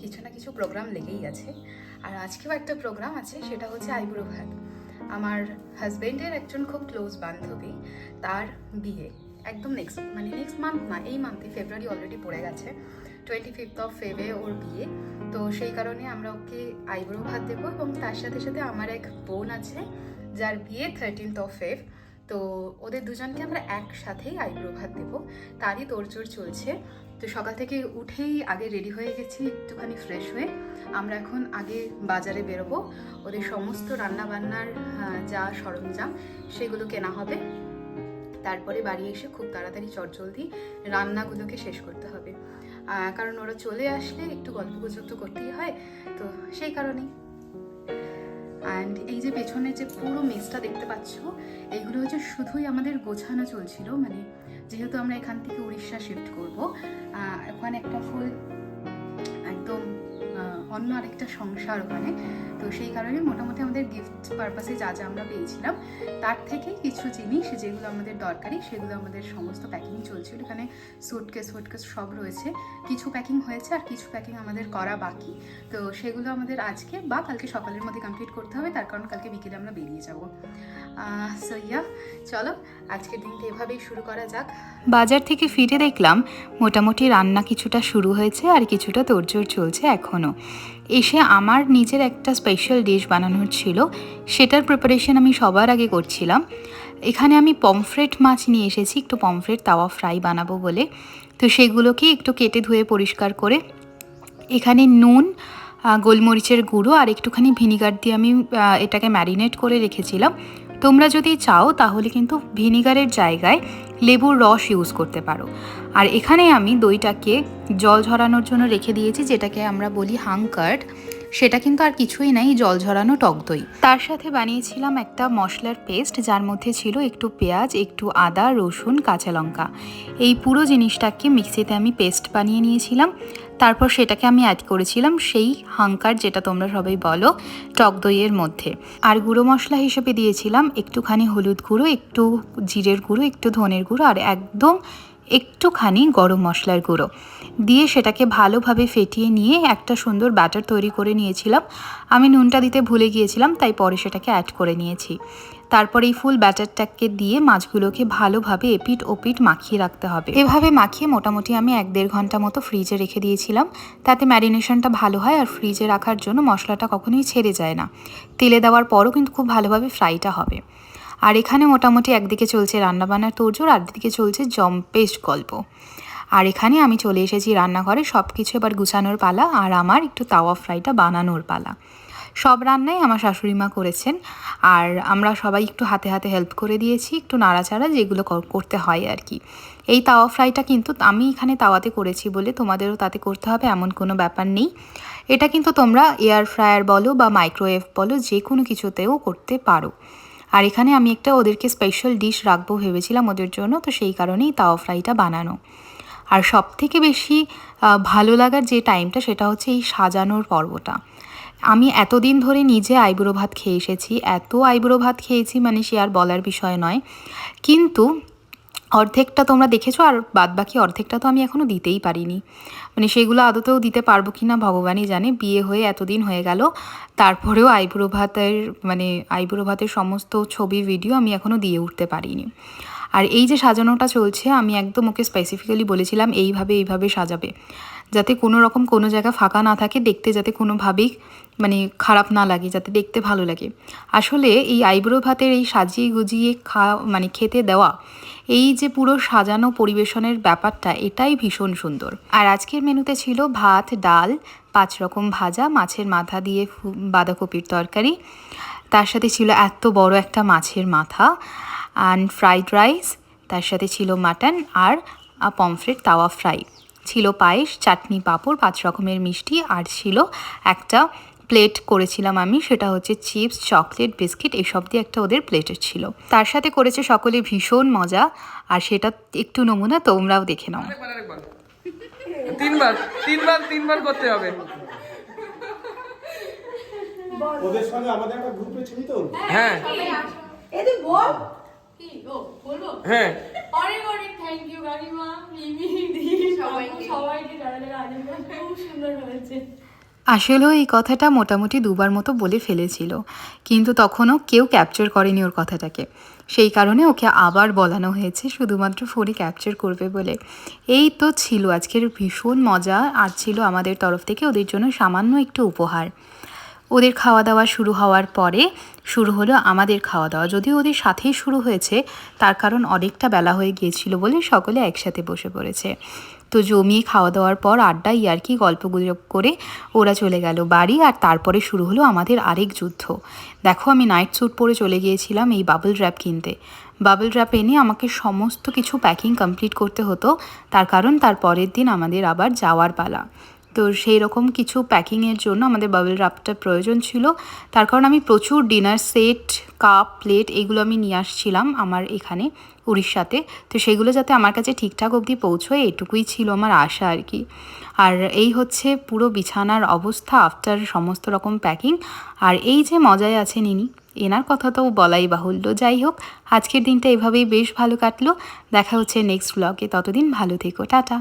কিছু না কিছু প্রোগ্রাম লেগেই আছে। আর আজকেও একটা প্রোগ্রাম আছে, সেটা হচ্ছে আইবুড়ো ভাত। আমার হাজবেন্ডের একজন খুব ক্লোজ বান্ধবী, তার বিয়ে একদম নেক্সট মান্থ না, এই মান্থে ফেব্রুয়ারি অলরেডি পড়ে গেছে, 25th of February ওর বিয়ে। তো সেই কারণে আমরা ওকে আইবুড়ো ভাত দেবো, এবং তার সাথে সাথে আমার এক বোন আছে যার বিয়ে 13th of Feb। তো ওদের দুজনকে আমরা একসাথেই আইবুড়ো ভাত দেবো, তারই তোড়জোড় চলছে। তো সকাল থেকে উঠেই আগে রেডি হয়ে গেছি একটুখানি ফ্রেশ হয়ে। আমরা এখন আগে বাজারে বেরোবো, ওদের সমস্ত রান্নাবান্নার যা সরঞ্জাম সেগুলো কেনা হবে। তারপরে বাড়ি এসে খুব তাড়াতাড়ি চটজলদি রান্নাগুলোকে শেষ করতে হবে, কারণ ওরা চলে আসলে একটু গল্প গুজব তো করতেই হয়, তো সেই কারণেই। অ্যান্ড এই যে পেছনের যে পুরো মেজটা দেখতে পাচ্ছ, এইগুলো হচ্ছে শুধুই আমাদের গোছানো চলছিল, মানে যেহেতু আমরা এখান থেকে উড়িষ্যা শিফট করবো, ওখানে একটা ফুল একদম অন্য আরেকটা সংসার ওখানে। তো সেই কারণে মোটামুটি আমাদের গিফট পারপাসে যা যা আমরা পেয়েছিলাম তার থেকে কিছু জিনিস যেগুলো আমাদের দরকারি সেগুলো আমাদের সমস্ত প্যাকিং চলছিল। এখানে সুটকেস সব রয়েছে, কিছু প্যাকিং হয়েছে আর কিছু প্যাকিং আমাদের করা বাকি। তো সেগুলো আমাদের আজকে বা কালকে সকালের মধ্যে কমপ্লিট করতে হবে, তার কারণ কালকে বিকেলে আমরা বেরিয়ে যাবো। সো চলো আজকের দিনটা এভাবেই শুরু করা যাক। বাজার থেকে ফিরে দেখলাম মোটামুটি রান্না কিছুটা শুরু হয়েছে আর কিছুটা তোড়জোড় চলছে এখনও। এসে আমার নিজের একটা স্পেশাল ডিশ বানানোর ছিল, সেটার প্রিপারেশন আমি সবার আগে করছিলাম। এখানে আমি পমফ্রেট মাছ নিয়ে এসেছি, একটু পমফ্রেট তাওয়া ফ্রাই বানাবো বলে। তো সেগুলোকে একটু কেটে ধুয়ে পরিষ্কার করে এখানে নুন, গোলমরিচের গুঁড়ো আর একটুখানি ভিনিগার দিয়ে আমি এটাকে ম্যারিনেট করে রেখেছিলাম। তোমরা যদি চাও তাহলে কিন্তু ভিনিগারের জায়গায় লেবুর রস ইউজ করতে পারো। আর এখানে আমি দইটাকে জল ঝরানোর জন্য রেখে দিয়েছি, যেটাকে আমরা বলি হাংকার্ড। সেটা কিন্তু আর কিছুই নাই, জল ঝরানো টক দই। তার সাথে বানিয়েছিলাম একটা মশলার পেস্ট, যার মধ্যে ছিল একটু পেঁয়াজ, একটু আদা, রসুন, কাঁচা লঙ্কা। এই পুরো জিনিসটাকে মিক্সিতে আমি পেস্ট বানিয়ে নিয়েছিলাম। তারপর সেটাকে আমি অ্যাড করেছিলাম সেই হাংকার, যেটা তোমরা সবাই বলো, টক দইয়ের মধ্যে। আর গুঁড়ো মশলা হিসেবে দিয়েছিলাম একটুখানি হলুদ গুঁড়ো, একটু জিরের গুঁড়ো, একটু ধনের গুঁড়ো আর একদম একটুখানি গরম মশলার গুঁড়ো দিয়ে সেটাকে ভালোভাবে ফেটিয়ে নিয়ে একটা সুন্দর ব্যাটার তৈরি করে নিয়েছিলাম। আমি নুনটা দিতে ভুলে গিয়েছিলাম, তাই পরে সেটাকে অ্যাড করে নিয়েছি। তারপর এই ফুল ব্যাটারটাকে দিয়ে মাছগুলোকে ভালোভাবে এপিট ওপিট মাখিয়ে রাখতে হবে। এভাবে মাখিয়ে মোটামুটি আমি 1-1.5 ঘন্টা মতো ফ্রিজে রেখে দিয়েছিলাম, তাতে ম্যারিনেশনটা ভালো হয়। আর ফ্রিজে রাখার জন্য মশলাটা কখনোই ছেড়ে যায় না, তেলে দেওয়ার পরও কিন্তু খুব ভালোভাবে ফ্রাইটা হবে। আর এখানে মোটামুটি একদিকে চলছে রান্নাবান্নার তোড়জোড়, আর দিকে চলছে জম্পেশ গল্প। আর এখানে আমি চলে এসেছি রান্নাঘরে, সব কিছু এবার গুছানোর পালা, আর আমার একটু তাওয়া ফ্রাইটা বানানোর পালা। সব রান্নাই আমার শাশুড়ি মা করেছেন, আর আমরা সবাই একটু হাতে হাতে হেল্প করে দিয়েছি, একটু নাড়াচাড়া যেগুলো করতে হয় আর কি। এই তাওয়া ফ্রাইটা কিন্তু আমি এখানে তাওয়াতে করেছি বলে তোমাদেরও তাতে করতে হবে এমন কোনো ব্যাপার নেই। এটা কিন্তু তোমরা এয়ার ফ্রায়ার বলো বা মাইক্রোওয়েভ বলো, যে কোনো কিছুতেও করতে পারো। আর এখানে আমি একটা ওদেরকে স্পেশাল ডিশ রাখবো ভেবেছিলাম ওদের জন্য, তো সেই কারণেই তাওয়া ফ্রাইটা বানানো। আর সব থেকে বেশি ভালো লাগার যে টাইমটা, সেটা হচ্ছে এই সাজানোর পর্বটা। আমি এতদিন ধরে নিজে আইবুড়ো ভাত খেয়ে এসেছি, এত আইবুড়ো ভাত খেয়েছি মানে সে আর বলার বিষয় নয়। কিন্তু অর্ধেকটা তোমরা দেখেছো, আর বাদবাকি অর্ধেকটা তো আমি এখনও দিতেই পারিনি। মানে সেগুলো আদতেও দিতে পারবো কি না ভগবানই জানে। বিয়ে হয়ে এতদিন হয়ে গেল, তারপরেও আইবুড়ো ভাতের সমস্ত ছবি ভিডিও আমি এখনও দিয়ে উঠতে পারিনি। আর এই যে সাজানোটা চলছে, আমি একদম ওকে স্পেসিফিক্যালি বলেছিলাম এইভাবে সাজাবে, যাতে কোনো রকম কোনো জায়গা ফাঁকা না থাকে, দেখতে যাতে কোনোভাবেই খারাপ না লাগে, যাতে দেখতে ভালো লাগে। আসলে এই আইবুড়ো ভাতের এই সাজিয়ে গুজিয়ে খেতে দেওয়া, এই যে পুরো সাজানো পরিবেশনের ব্যাপারটা, এটাই ভীষণ সুন্দর। আর আজকের মেনুতে ছিল ভাত, ডাল, 5 রকম ভাজা, মাছের মাথা দিয়ে বাঁধাকপির তরকারি, তার সাথে ছিল এত বড় একটা মাছের মাথা, অ্যান্ড ফ্রাইড রাইস, তার সাথে ছিল মাটন আর পমফ্রেট তাওয়া ফ্রাই, ছিল পায়েস, চাটনি, পাঁপড়, 5 রকমের মিষ্টি, আর ছিল একটা প্লেট করেছিলাম আমি, সেটা হচ্ছে চিপস, চকলেট, বিস্কিট, এসব দিয়ে একটা ওদের প্লেটের ছিল। তার সাথে করেছে সকলে ভীষণ মজা, আর সেটা একটু নমুনা তোমরাও দেখে নাও। তিনবার করতে হবে। ওদের সঙ্গে আমাদের একটা গ্রুপে ছিল তো। হ্যাঁ এদি বল কি ও বলবো। হ্যাঁ অনেক অনেক থ্যাংক ইউ কাকিমা, মিমি দি সবাইকে যারা যারা আয়োজন করেছে, খুব সুন্দর হয়েছে। আসলেও এই কথাটা মোটামুটি দুবার মতো বলে ফেলেছিল, কিন্তু তখনও কেউ ক্যাপচার করেনি ওর কথাটাকে। সেই কারণে ওকে আবার বলানো হয়েছে শুধুমাত্র ফোনে ক্যাপচার করবে বলে। এই তো ছিল আজকের ভীষণ মজা, আর ছিল আমাদের তরফ থেকে ওদের জন্য সামান্য একটু উপহার। ওদের খাওয়া দাওয়া শুরু হওয়ার পরে শুরু হলো আমাদের খাওয়া দাওয়া। যদিও ওদের সাথেই শুরু হয়েছে, তার কারণ অনেকটা বেলা হয়ে গিয়েছিল বলে সকলে একসাথে বসে পড়েছে। তো জমিয়ে খাওয়া দাওয়ার পর আড্ডা ইয়ার্কি গল্পগুজব করে ওরা চলে গেল বাড়ি। আর তারপরে শুরু হলো আমাদের আরেক যুদ্ধ। দেখো, আমি নাইট স্যুট পরে চলে গিয়েছিলাম এই বাবল র্যাপ কিনতে। বাবল র্যাপ এনে আমাকে সমস্ত কিছু প্যাকিং কমপ্লিট করতে হতো, তার কারণ তার পরের দিন আমাদের আবার যাওয়ার পালা। তো সেই রকম কিছু প্যাকিংয়ের জন্য আমাদের বাবল র্যাপটার প্রয়োজন ছিল। তার কারণ আমি প্রচুর ডিনার সেট, কাপ, প্লেট এগুলো আমি নিয়ে আসছিলাম আমার এখানে উড়িষ্যাতে। তো সেগুলো যাতে আমার কাছে ঠিকঠাক অবধি পৌঁছয়, এটুকুই ছিল আমার আশা আর কি। আর এই হচ্ছে পুরো বিছানার অবস্থা আফটার সমস্ত রকম প্যাকিং। আর এই যে মজায় আছে নিনি, এনার কথা তো বলাই বাহুল্য। যাই হোক, আজকের দিনটা এভাবেই বেশ ভালো কাটলো। দেখা হচ্ছে নেক্সট ব্লগে, ততদিন ভালো থেকো, টাটা।